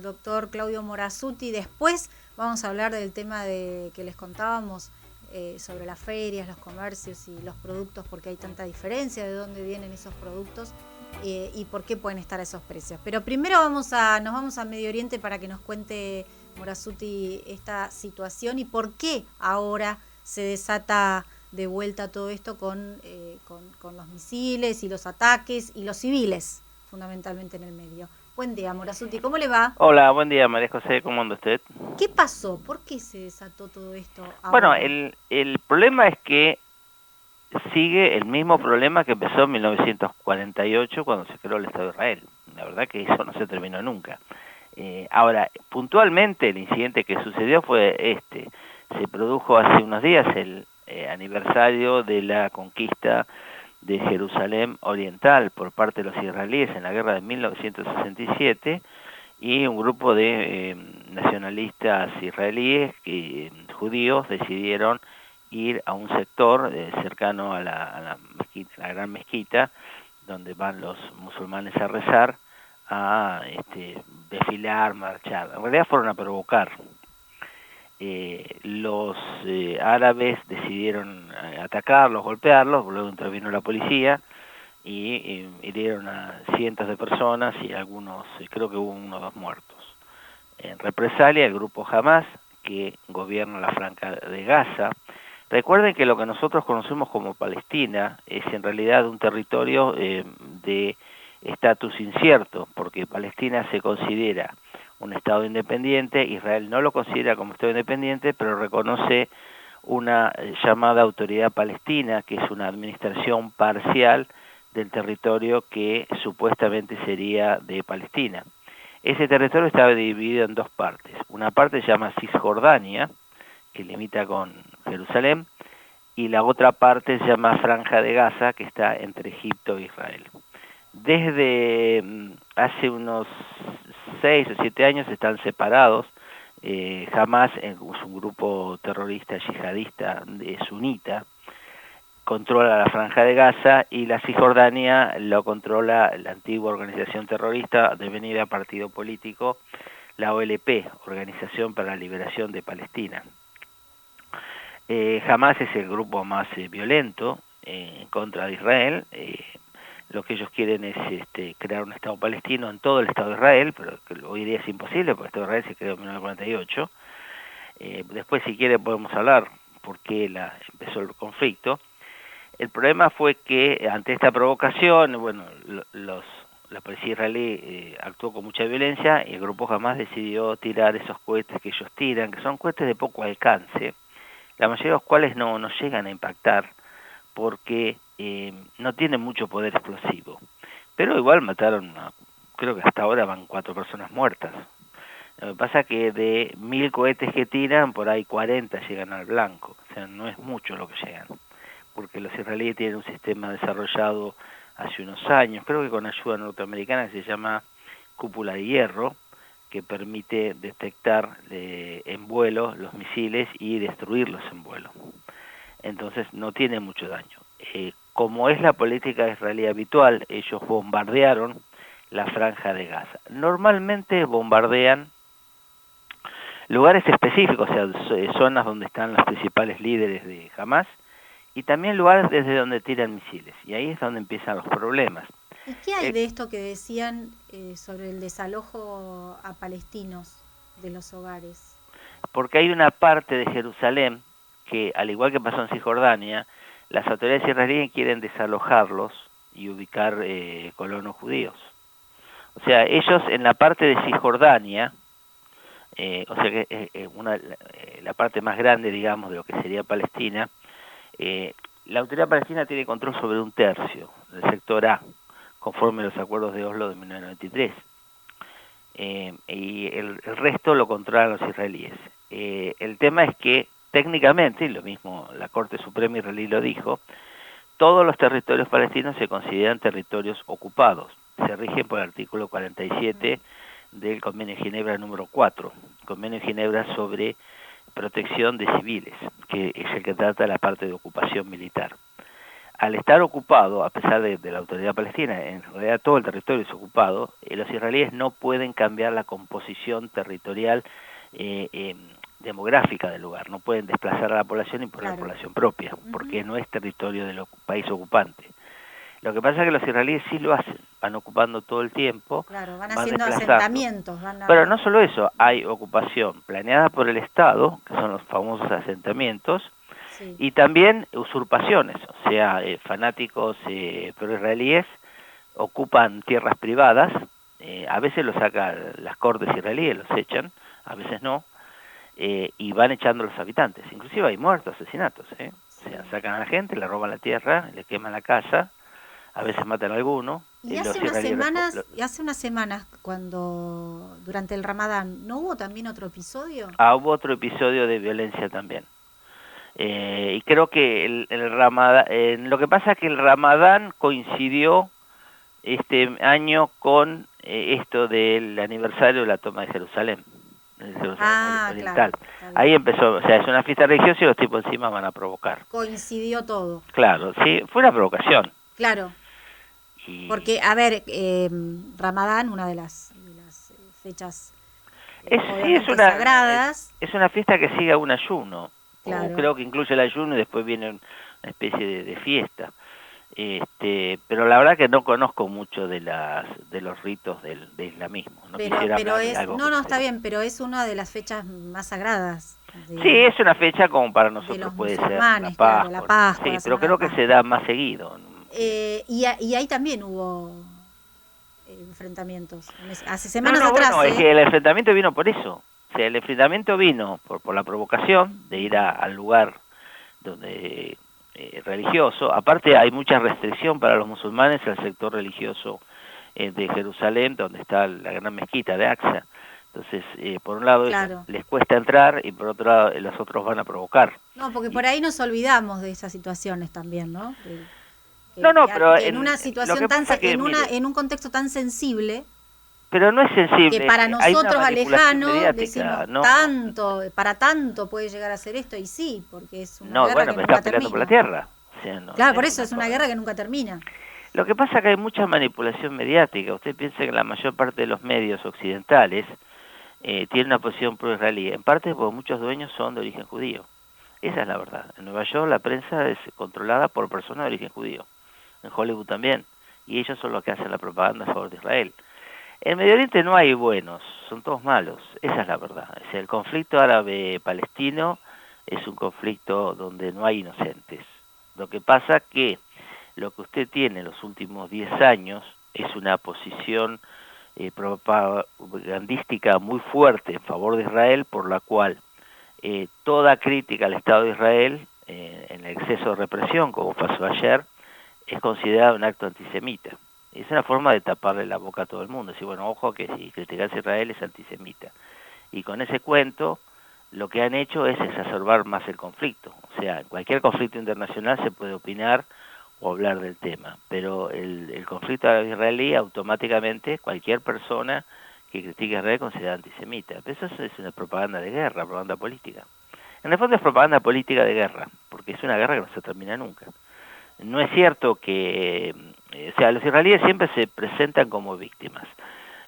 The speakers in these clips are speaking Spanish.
Doctor Claudio Morazzuti. Después vamos a hablar del tema que les contábamos sobre las ferias, los comercios y los productos, porque hay tanta diferencia de dónde vienen esos productos y por qué pueden estar a esos precios. Pero primero nos vamos a Medio Oriente para que nos cuente Morazzuti esta situación y por qué ahora se desata de vuelta todo esto con los misiles y los ataques y los civiles, fundamentalmente en el medio. Buen día, Morazzuti, ¿cómo le va? Hola, buen día, María José, ¿cómo anda usted? ¿Qué pasó? ¿Por qué se desató todo esto Bueno, ahora? el problema es que sigue el mismo problema que empezó en 1948 cuando se creó el Estado de Israel. La verdad que eso no se terminó nunca. Ahora, puntualmente el incidente que sucedió fue este. Se produjo hace unos días el aniversario de la conquista de Jerusalén Oriental por parte de los israelíes en la guerra de 1967, y un grupo de nacionalistas israelíes, judíos, decidieron ir a un sector cercano a la mezquita, la gran mezquita, donde van los musulmanes a rezar, a desfilar, marchar. En realidad fueron a provocar. Los árabes decidieron atacarlos, golpearlos, luego intervino la policía y hirieron a cientos de personas y algunos, creo que hubo 1 o 2 muertos. En represalia, el grupo Hamas, que gobierna la Franja de Gaza. Recuerden que lo que nosotros conocemos como Palestina es en realidad un territorio de estatus incierto, porque Palestina se considera un Estado independiente, Israel no lo considera como Estado independiente, pero reconoce una llamada Autoridad Palestina, que es una administración parcial del territorio que supuestamente sería de Palestina. Ese territorio estaba dividido en 2 partes. Una parte se llama Cisjordania, que limita con Jerusalén, y la otra parte se llama Franja de Gaza, que está entre Egipto e Israel. Desde hace unos 6 o 7 años están separados. Hamas es un grupo terrorista yihadista sunita, controla la Franja de Gaza, y la Cisjordania lo controla la antigua organización terrorista devenida partido político, la OLP, Organización para la Liberación de Palestina. Hamas es el grupo más violento en contra de Israel. Lo que ellos quieren es crear un Estado palestino en todo el Estado de Israel, pero que hoy día es imposible porque el Estado de Israel se creó en 1948. Después, si quiere, podemos hablar por qué empezó el conflicto. El problema fue que ante esta provocación, bueno, la policía israelí actuó con mucha violencia y el grupo Hamas decidió tirar esos cohetes que ellos tiran, que son cohetes de poco alcance, la mayoría de los cuales no llegan a impactar porque no tienen mucho poder explosivo. Pero igual mataron, creo que hasta ahora van 4 personas muertas. Lo que pasa es que de 1000 cohetes que tiran, por ahí 40 llegan al blanco, o sea, no es mucho lo que llegan, porque los israelíes tienen un sistema desarrollado hace unos años, creo que con ayuda norteamericana, que se llama cúpula de hierro, que permite detectar en vuelo los misiles y destruirlos en vuelo. Entonces no tiene mucho daño. Como es la política israelí habitual, ellos bombardearon la Franja de Gaza. Normalmente bombardean lugares específicos, o sea, zonas donde están los principales líderes de Hamas, y también lugares desde donde tiran misiles, y ahí es donde empiezan los problemas. ¿Y qué hay de esto que decían sobre el desalojo a palestinos de los hogares? Porque hay una parte de Jerusalén que, al igual que pasó en Cisjordania, las autoridades israelíes quieren desalojarlos y ubicar colonos judíos. O sea, ellos en la parte de Cisjordania, o sea que la parte más grande, digamos, de lo que sería Palestina, la autoridad palestina tiene control sobre 1/3 del sector A, conforme a los acuerdos de Oslo de 1993. Y el resto lo controlan los israelíes. El tema es que técnicamente, y lo mismo la Corte Suprema israelí lo dijo, todos los territorios palestinos se consideran territorios ocupados. Se rigen por el artículo 47 del Convenio de Ginebra número 4, Convenio de Ginebra sobre protección de civiles, que es el que trata la parte de ocupación militar. al estar ocupado, a pesar de la autoridad palestina, en realidad todo el territorio es ocupado, los israelíes no pueden cambiar la composición territorial demográfica del lugar, no pueden desplazar a la población y poner población propia, porque no es territorio del país ocupante. Lo que pasa es que los israelíes sí lo hacen, van ocupando todo el tiempo, van haciendo asentamientos. Pero no solo eso, hay ocupación planeada por el Estado, que son los famosos asentamientos, y también usurpaciones, o sea, fanáticos pro-israelíes ocupan tierras privadas, a veces los sacan las cortes israelíes, los echan, a veces no, y van echando a los habitantes, inclusive hay muertos, asesinatos, o sea, sacan a la gente, le roban la tierra, le queman la casa, a veces matan a alguno. Y hace unas semanas, cuando durante el Ramadán, ¿no hubo también otro episodio? Hubo otro episodio de violencia también. Y creo que el Ramadán, lo que pasa es que el Ramadán coincidió este año con esto del aniversario de la toma de Jerusalén. Claro. Ahí empezó, o sea, es una fiesta religiosa y los tipos encima van a provocar. Coincidió todo. Claro, sí, fue una provocación. Claro. Porque, a ver, Ramadán, una de las fechas sagradas. Es una fiesta que sigue a un ayuno. Claro. Creo que incluye el ayuno y después viene una especie de fiesta. Pero la verdad que no conozco mucho de los ritos del islamismo. Está bien, pero es una de las fechas más sagradas. Sí, es una fecha como para nosotros puede ser la Pascua. Sí, pero creo que se da más seguido. Y ahí también hubo enfrentamientos. Hace semanas atrás. Bueno, es que el enfrentamiento vino por eso. O sea, el enfrentamiento vino por la provocación de ir al lugar donde religioso. Aparte hay mucha restricción para los musulmanes al sector religioso de Jerusalén, donde está la gran mezquita de Aqsa. Entonces, por un lado les cuesta entrar y por otro lado los otros van a provocar. No, porque por ahí nos olvidamos de esas situaciones también, ¿no? Pero en una situación en un contexto tan sensible. Pero no es sensible. Que para nosotros alejanos decimos para tanto puede llegar a ser esto, y sí, porque es una guerra que nunca termina. Por la tierra. O sea, claro, por eso es una guerra que nunca termina. Lo que pasa es que hay mucha manipulación mediática. Usted piensa que la mayor parte de los medios occidentales tienen una posición pro-israelí, en parte porque muchos dueños son de origen judío. Esa es la verdad. En Nueva York la prensa es controlada por personas de origen judío. En Hollywood también. Y ellos son los que hacen la propaganda a favor de Israel. En Medio Oriente no hay buenos, son todos malos, esa es la verdad. O sea, el conflicto árabe-palestino es un conflicto donde no hay inocentes. Lo que pasa que lo que usted tiene en los últimos 10 años es una posición propagandística muy fuerte en favor de Israel, por la cual toda crítica al Estado de Israel, en el exceso de represión, como pasó ayer, es considerada un acto antisemita. Es una forma de taparle la boca a todo el mundo. Decir, bueno, ojo que si criticas a Israel es antisemita. Y con ese cuento, lo que han hecho es exacerbar más el conflicto. O sea, en cualquier conflicto internacional se puede opinar o hablar del tema. Pero el conflicto árabe-israelí, automáticamente, cualquier persona que critique a Israel es considerada antisemita. Pero eso es una propaganda de guerra, propaganda política. En el fondo es propaganda política de guerra, porque es una guerra que no se termina nunca. No es cierto que, o sea, los israelíes siempre se presentan como víctimas.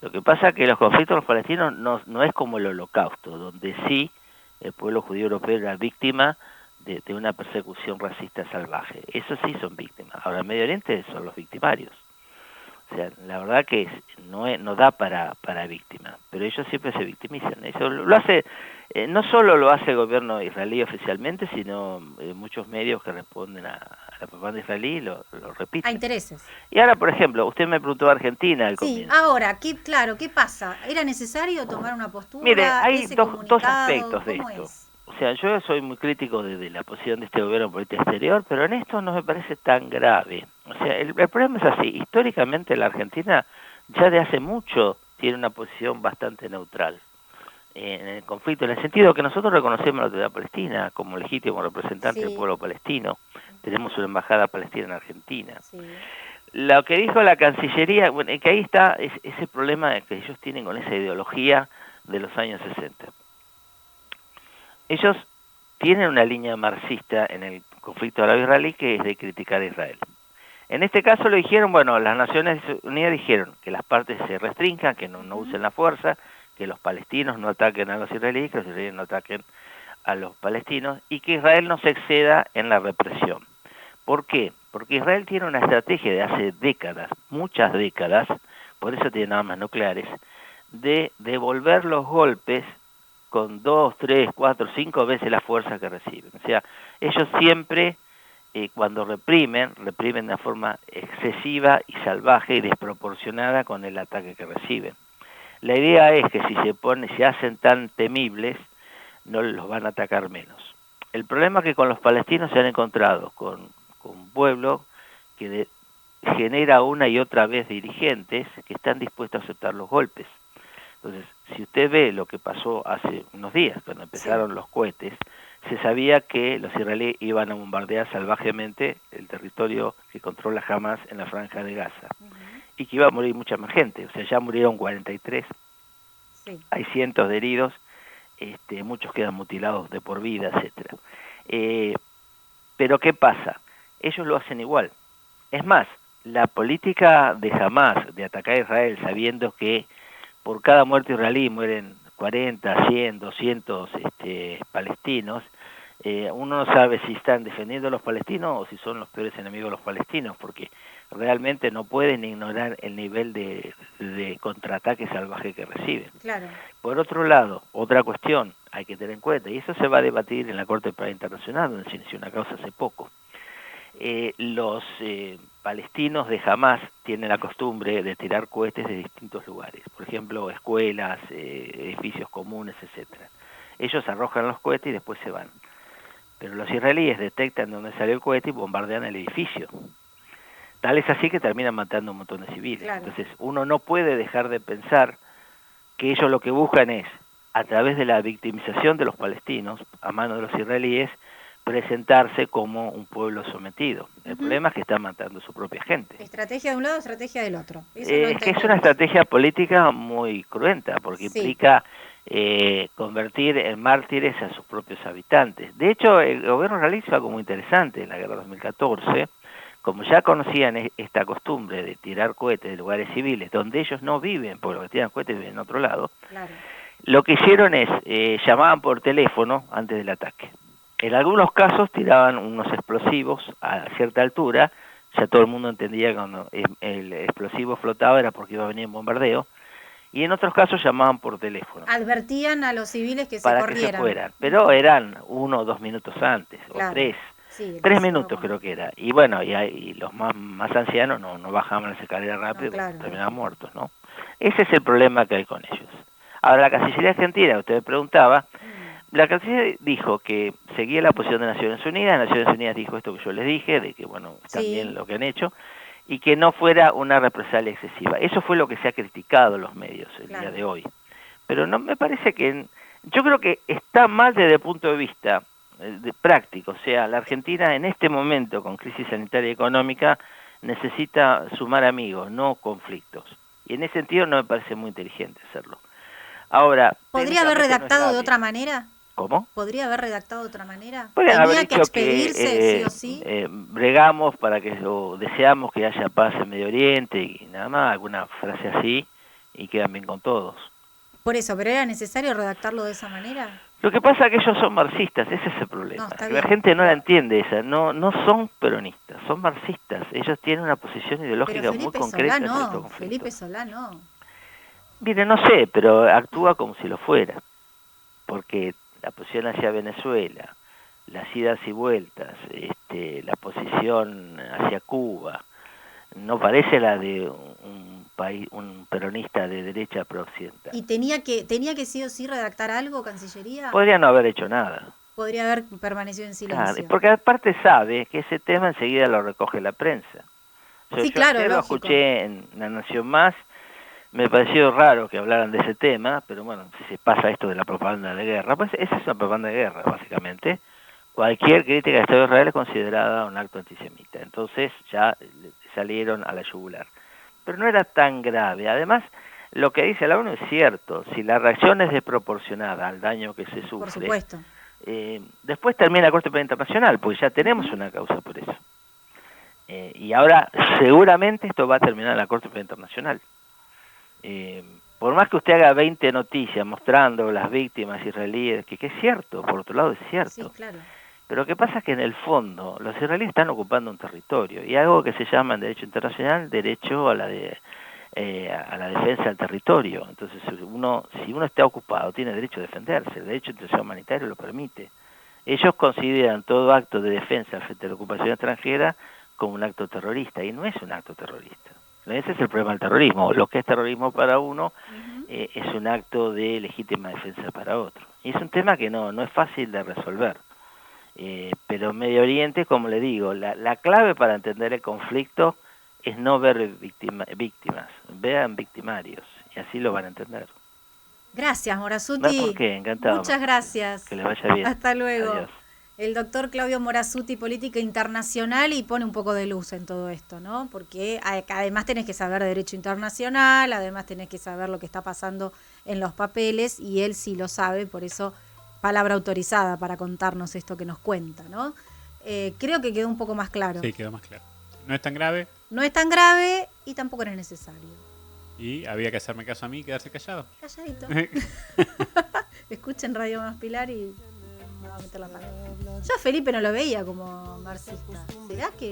Lo que pasa es que los conflictos de los palestinos no es como el Holocausto, donde sí el pueblo judío europeo era víctima de una persecución racista salvaje. Esos sí son víctimas. Ahora, en Medio Oriente son los victimarios. O sea, la verdad que no da para víctimas, pero ellos siempre se victimizan. Eso lo hace, no solo lo hace el gobierno israelí oficialmente, sino muchos medios que responden a la propaganda israelí lo repiten. A intereses. Y ahora, por ejemplo, usted me preguntó a Argentina al comienzo. Sí, ahora, ¿qué pasa? ¿Era necesario tomar una postura? Mire, hay dos aspectos de esto. O sea, yo soy muy crítico de la posición de este gobierno en política exterior, pero en esto no me parece tan grave. O sea, el problema es así. Históricamente la Argentina ya de hace mucho tiene una posición bastante neutral en el conflicto, en el sentido que nosotros reconocemos la autoridad palestina como legítimo representante del pueblo palestino. Tenemos una embajada palestina en Argentina. Sí. Lo que dijo la Cancillería, bueno, que ahí está ese problema que ellos tienen con esa ideología de los años 60. Ellos tienen una línea marxista en el conflicto árabe-israelí, que es de criticar a Israel. En este caso lo dijeron, bueno, las Naciones Unidas dijeron que las partes se restrinjan, que no usen la fuerza, que los palestinos no ataquen a los israelíes, que los israelíes no ataquen a los palestinos, y que Israel no se exceda en la represión. ¿Por qué? Porque Israel tiene una estrategia de hace décadas, muchas décadas, por eso tiene armas nucleares, de devolver los golpes con 2, 3, 4, 5 veces la fuerza que reciben. O sea, ellos siempre, cuando reprimen de una forma excesiva y salvaje y desproporcionada con el ataque que reciben. La idea es que si se hacen tan temibles, no los van a atacar menos. El problema es que con los palestinos se han encontrado con un pueblo que genera una y otra vez dirigentes que están dispuestos a aceptar los golpes. Entonces, si usted ve lo que pasó hace unos días, cuando empezaron los cohetes, se sabía que los israelíes iban a bombardear salvajemente el territorio que controla Hamas en la franja de Gaza, y que iba a morir mucha más gente. O sea, ya murieron 43, hay cientos de heridos, muchos quedan mutilados de por vida, etcétera. Pero ¿qué pasa? Ellos lo hacen igual. Es más, la política de Hamas de atacar a Israel sabiendo que por cada muerto israelí mueren 40, 100, 200 palestinos, uno no sabe si están defendiendo a los palestinos o si son los peores enemigos de los palestinos, porque realmente no pueden ignorar el nivel de contraataque salvaje que reciben. Claro. Por otro lado, otra cuestión hay que tener en cuenta, y eso se va a debatir en la Corte Penal Internacional, donde se inició una causa hace poco. Los palestinos de Hamas tienen la costumbre de tirar cohetes de distintos lugares, por ejemplo, escuelas, edificios comunes, etcétera. Ellos arrojan los cohetes y después se van. Pero los israelíes detectan dónde salió el cohete y bombardean el edificio. Tal es así que terminan matando a un montón de civiles. Claro. Entonces, uno no puede dejar de pensar que ellos lo que buscan es, a través de la victimización de los palestinos a mano de los israelíes, presentarse como un pueblo sometido. El problema es que están matando a su propia gente. Estrategia de un lado, estrategia del otro. Es que es una estrategia política muy cruenta, porque implica convertir en mártires a sus propios habitantes. De hecho, el gobierno israelí hizo algo muy interesante en la guerra de 2014, como ya conocían esta costumbre de tirar cohetes de lugares civiles, donde ellos no viven, porque los que tiran cohetes viven en otro lado, claro. Lo que hicieron es, llamaban por teléfono antes del ataque. En algunos casos tiraban unos explosivos a cierta altura, ya todo el mundo entendía que cuando el explosivo flotaba era porque iba a venir un bombardeo, y en otros casos llamaban por teléfono. Advertían a los civiles que se corrieran. Para que se fueran, pero eran 1 o 2 minutos antes, claro. O 3. Sí, 3 minutos creo que era. Y bueno, y los más ancianos no bajaban las escaleras rápido, claro. Terminaban muertos, ¿no? Ese es el problema que hay con ellos. Ahora, la Cancillería Argentina, usted me preguntaba, la Cancillería dijo que seguía la posición de Naciones Unidas, Naciones Unidas dijo esto que yo les dije, de que, bueno, están bien lo que han hecho, y que no fuera una represalia excesiva. Eso fue lo que se ha criticado los medios el día de hoy. Pero no me parece que... Yo creo que está mal desde el punto de vista práctico. O sea, la Argentina en este momento, con crisis sanitaria y económica, necesita sumar amigos, no conflictos. Y en ese sentido no me parece muy inteligente hacerlo. Ahora... ¿Podría haber redactado de otra manera? ¿Cómo? ¿Podría haber redactado de otra manera? ¿Tenía que expedirse sí o sí? Bregamos para que, o deseamos que haya paz en Medio Oriente y nada más, alguna frase así, y quedan bien con todos. Por eso, ¿pero era necesario redactarlo de esa manera? Lo que pasa es que ellos son marxistas, ese es el problema. La gente no la entiende esa, no son peronistas, son marxistas. Ellos tienen una posición ideológica muy concreta. Felipe Solá no. Mire, no sé, pero actúa como si lo fuera. Porque la posición hacia Venezuela, las idas y vueltas, la posición hacia Cuba, no parece la de un peronista de derecha pro-occidental. ¿Y tenía que sí o sí redactar algo, Cancillería? Podría no haber hecho nada. Podría haber permanecido en silencio. Claro, porque aparte sabe que ese tema enseguida lo recoge la prensa. Yo lo escuché en La Nación Más. Me pareció raro que hablaran de ese tema, pero bueno, si se pasa esto de la propaganda de guerra, pues esa es una propaganda de guerra, básicamente. Cualquier crítica del Estado de Israel es considerada un acto antisemita. Entonces ya salieron a la yugular. Pero no era tan grave. Además, lo que dice la ONU es cierto. Si la reacción es desproporcionada al daño que se sufre, por supuesto, después termina la Corte Penal Internacional, porque ya tenemos una causa por eso. Y ahora seguramente esto va a terminar en la Corte Penal Internacional. Por más que usted haga 20 noticias mostrando las víctimas israelíes, que es cierto, por otro lado es cierto. Sí, claro. Pero lo que pasa es que en el fondo los israelíes están ocupando un territorio y algo que se llama en derecho internacional derecho a la defensa del territorio. Entonces si uno está ocupado tiene derecho a defenderse, el derecho internacional humanitario lo permite. Ellos consideran todo acto de defensa frente a la ocupación extranjera como un acto terrorista y no es un acto terrorista. Ese es el problema del terrorismo. Lo que es terrorismo para uno es un acto de legítima defensa para otro. Y es un tema que no es fácil de resolver. Pero en Medio Oriente, como le digo, la clave para entender el conflicto es no ver víctimas, vean victimarios, y así lo van a entender. Gracias, Morazzuti. No, ¿por qué? Encantado. Muchas gracias. Que le vaya bien. Hasta luego. Adiós. El doctor Claudio Morazzuti, política internacional, y pone un poco de luz en todo esto, ¿no? Porque además tenés que saber derecho internacional, además tenés que saber lo que está pasando en los papeles, y él sí lo sabe, por eso palabra autorizada para contarnos esto que nos cuenta, ¿no? Creo que quedó un poco más claro. Sí, quedó más claro. No es tan grave. No es tan grave y tampoco era necesario. Y había que hacerme caso a mí y quedarse callado. Calladito. Escuchen Radio Más Pilar y me va a meter la pata. Yo a Felipe no lo veía como marxista. ¿Será que